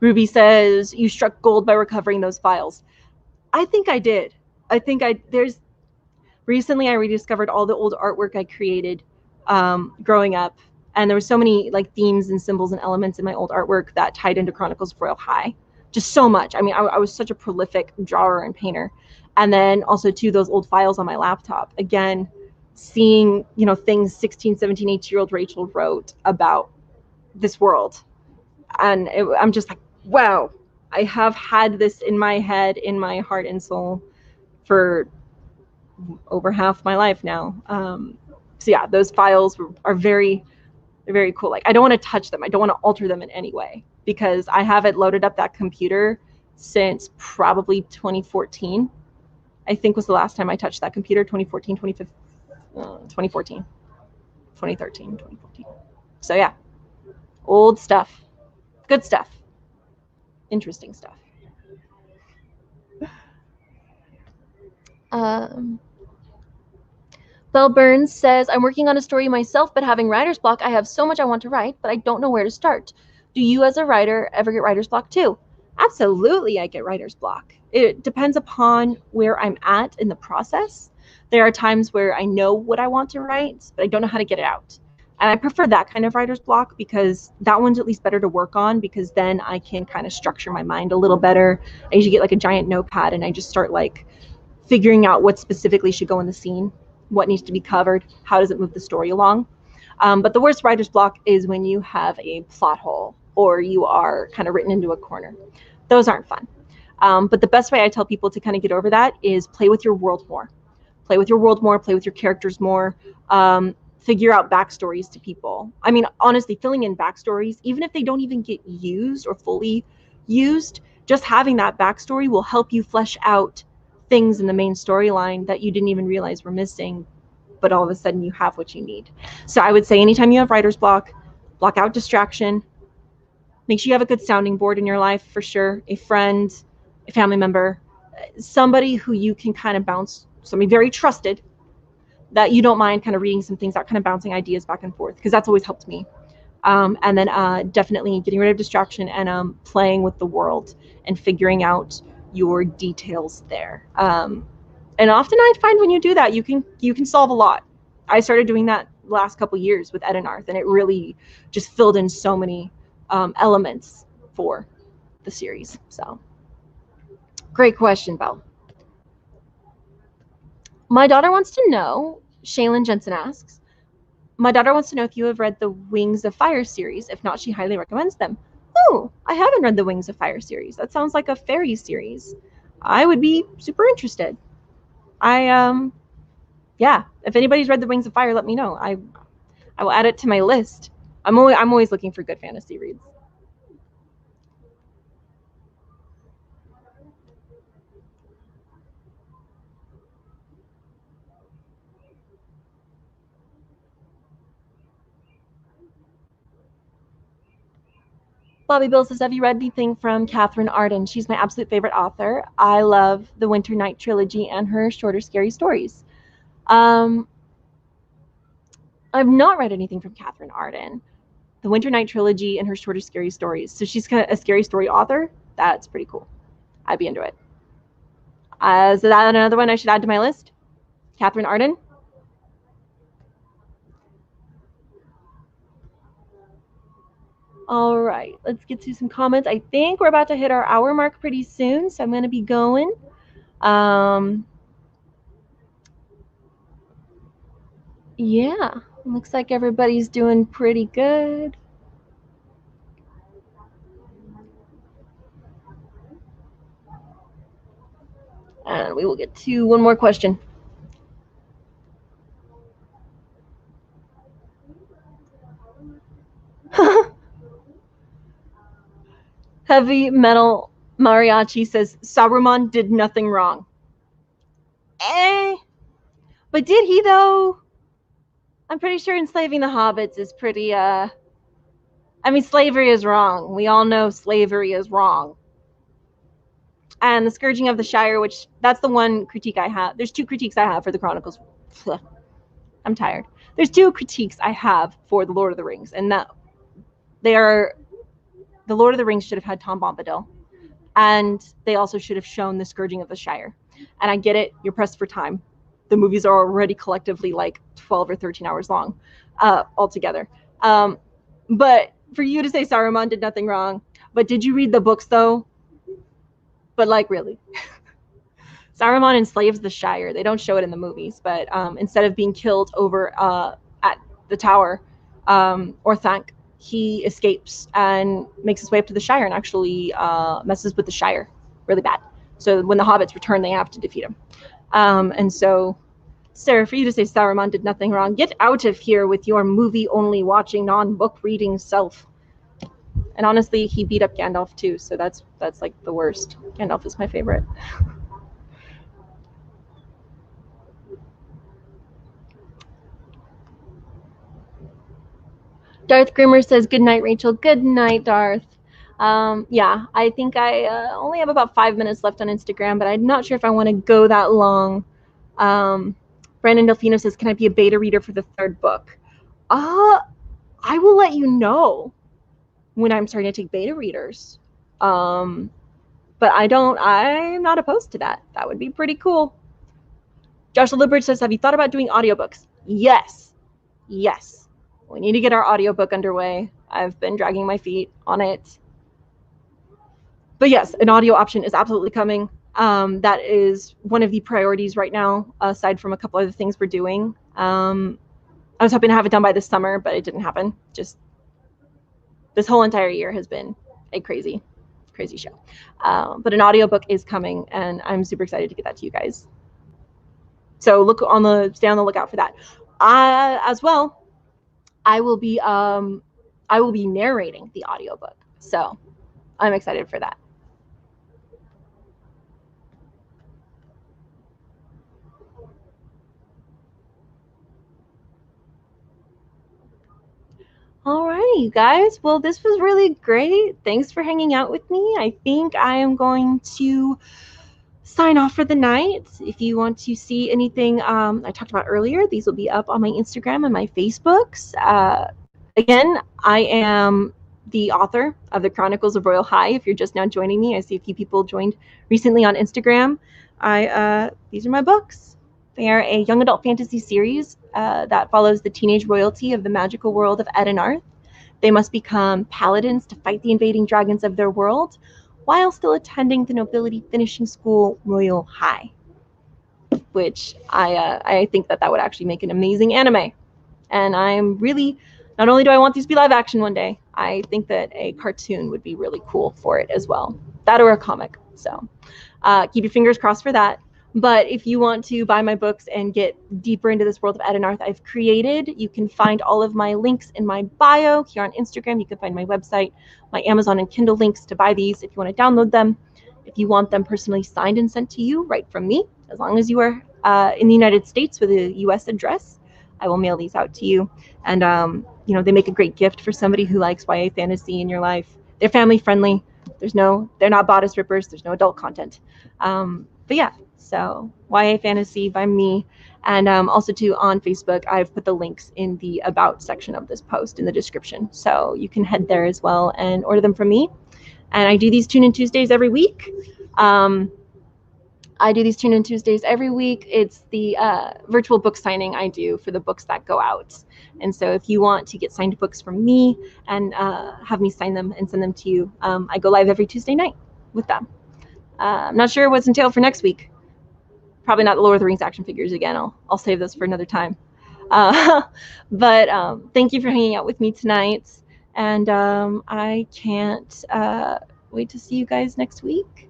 S1: Ruby says, you struck gold by recovering those files. I think I did. Recently I rediscovered all the old artwork I created growing up. And there were so many themes and symbols and elements in my old artwork that tied into Chronicles of Royal High. Just so much. I mean, I was such a prolific drawer and painter. And then also too, those old files on my laptop. Again, seeing, things 16, 17, 18-year-old Rachel wrote about this world. And I'm just like, wow, I have had this in my head, in my heart and soul for over half my life now. So yeah, those files are very, very cool. I don't want to touch them. I don't want to alter them in any way because I haven't loaded up that computer since probably 2014. I think was the last time I touched that computer, 2014, 2013, 2014. So yeah, old stuff, good stuff. interesting stuff. Belle Burns says, I'm working on a story myself, but having writer's block, I have so much I want to write, but I don't know where to start. Do you as a writer ever get writer's block too? Absolutely, I get writer's block. It depends upon where I'm at in the process. There are times where I know what I want to write, but I don't know how to get it out. And I prefer that kind of writer's block because that one's at least better to work on, because then I can kind of structure my mind a little better. I usually get like a giant notepad and I just start like figuring out what specifically should go in the scene, what needs to be covered, how does it move the story along. But the worst writer's block is when you have a plot hole or you are kind of written into a corner. Those aren't fun. But the best way I tell people to kind of get over that is play with your world more. Play with your world more, play with your characters more, figure out backstories to people. I mean, honestly, filling in backstories, even if they don't even get used or fully used, just having that backstory will help you flesh out things in the main storyline that you didn't even realize were missing, but all of a sudden you have what you need. So I would say anytime you have writer's block, block out distraction. Make sure you have a good sounding board in your life for sure. A friend, a family member, somebody who you can kind of bounce, somebody very trusted, that you don't mind kind of reading some things out, kind of bouncing ideas back and forth, because that's always helped me. And then definitely getting rid of distraction and playing with the world and figuring out your details there. And often I find when you do that, you can solve a lot. I started doing that the last couple years with Ed and Arth, and it really just filled in so many elements for the series. So great question, Belle. My daughter wants to know, Shaylin Jensen asks, my daughter wants to know if you have read the Wings of Fire series. If not, she highly recommends them. Oh, I haven't read the Wings of Fire series. That sounds like a fairy series. I would be super interested. Yeah, if anybody's read the Wings of Fire, let me know. I will add it to my list. I'm always looking for good fantasy reads. Bobby Bill says, have you read anything from Catherine Arden? She's my absolute favorite author. I love the Winter Night trilogy and her shorter, scary stories. I've not read anything from Catherine Arden. The Winter Night trilogy and her shorter, scary stories. So she's kind of a scary story author. That's pretty cool. I'd be into it. Is that another one I should add to my list? Catherine Arden? All right, let's get to some comments. I think we're about to hit our hour mark pretty soon, so I'm going to be going. Yeah, looks like everybody's doing pretty good. And we will get to one more question. Heavy Metal Mariachi says, Saruman did nothing wrong. But did he, though? I'm pretty sure enslaving the hobbits is pretty, I mean, slavery is wrong. We all know slavery is wrong. And the Scourging of the Shire, which that's the one critique I have. There's two critiques I have for the Chronicles. I'm tired. There's two critiques I have for the Lord of the Rings, and that they are, the Lord of the Rings should have had Tom Bombadil, and they also should have shown the Scourging of the Shire. And I get it, you're pressed for time. The movies are already collectively like 12 or 13 hours long altogether. But for you to say Saruman did nothing wrong, but did you read the books though? But like, really? Saruman enslaves the Shire. They don't show it in the movies, but instead of being killed over at the tower, Orthanc, he escapes and makes his way up to the Shire and actually messes with the Shire really bad. So when the hobbits return, they have to defeat him. And so, Sarah, for you to say Saruman did nothing wrong, get out of here with your movie-only watching, non-book reading self. And honestly, he beat up Gandalf too, so that's like the worst. Gandalf is my favorite. Darth Grimmer says, good night, Rachel. Good night, Darth. Yeah, I think I only have about 5 minutes left on Instagram, but I'm not sure if I want to go that long. Brandon Delfino says, can I be a beta reader for the 3rd book? I will let you know when I'm starting to take beta readers. But I'm not opposed to that. That would be pretty cool. Joshua Libert says, have you thought about doing audiobooks? Yes. We need to get our audiobook underway. I've been dragging my feet on it. But yes, an audio option is absolutely coming. That is one of the priorities right now, aside from a couple other things we're doing. I was hoping to have it done by this summer, but it didn't happen. Just this whole entire year has been a crazy show. But an audiobook is coming, and I'm super excited to get that to you guys. So stay on the lookout for that. As well, I will be narrating the audiobook. So I'm excited for that. All right, you guys. Well, this was really great. Thanks for hanging out with me. I think I am going to sign off for the night. If you want to see anything I talked about earlier, these will be up on my Instagram and my Facebooks. Again, I am the author of the Chronicles of Royal High. If you're just now joining me, I see a few people joined recently on Instagram. These are my books. They are a young adult fantasy series that follows the teenage royalty of the magical world of Edenarth. They must become paladins to fight the invading dragons of their world while still attending the nobility finishing school Royal High, which I think that would actually make an amazing anime. And I'm really, not only do I want these to be live action one day, I think that a cartoon would be really cool for it as well. That or a comic. So keep your fingers crossed for that. But if you want to buy my books and get deeper into this world of Edenarth I've created, you can find all of my links in my bio here on Instagram. You can find my website, my Amazon and Kindle links to buy these if you want to download them. If you want them personally signed and sent to you right from me, as long as you are in the United States with a U.S. address, I will mail these out to you. And, they make a great gift for somebody who likes YA fantasy in your life. They're family friendly. They're not bodice rippers. There's no adult content. But yeah, so YA fantasy by me. And also too on Facebook, I've put the links in the about section of this post in the description. So you can head there as well and order them from me. And I do these Tune-In Tuesdays every week. It's the virtual book signing I do for the books that go out. And so if you want to get signed books from me and have me sign them and send them to you, I go live every Tuesday night with them. I'm not sure what's entailed for next week. Probably not the Lord of the Rings action figures again. I'll save those for another time. But thank you for hanging out with me tonight. And I can't wait to see you guys next week.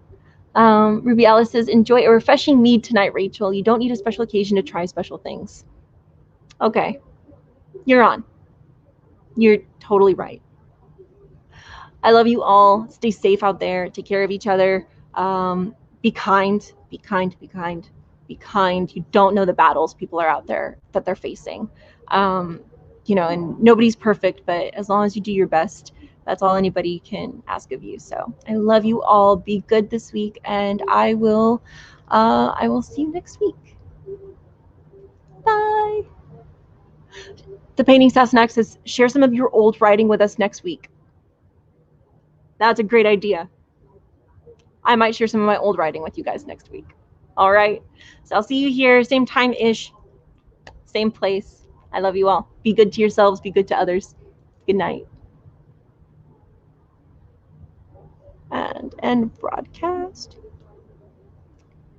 S1: Ruby Alice says, enjoy a refreshing mead tonight, Rachel. You don't need a special occasion to try special things. Okay. You're on. You're totally right. I love you all. Stay safe out there. Take care of each other. Be kind. Be kind. Be kind. Be kind. You don't know the battles people are out there that they're facing. And nobody's perfect, but as long as you do your best, that's all anybody can ask of you. So I love you all. Be good this week, and I will see you next week. Bye. The Painting Sassenach says, share some of your old writing with us next week. That's a great idea. I might share some of my old writing with you guys next week. All right. So I'll see you here, same time-ish, same place. I love you all. Be good to yourselves. Be good to others. Good night. And end broadcast.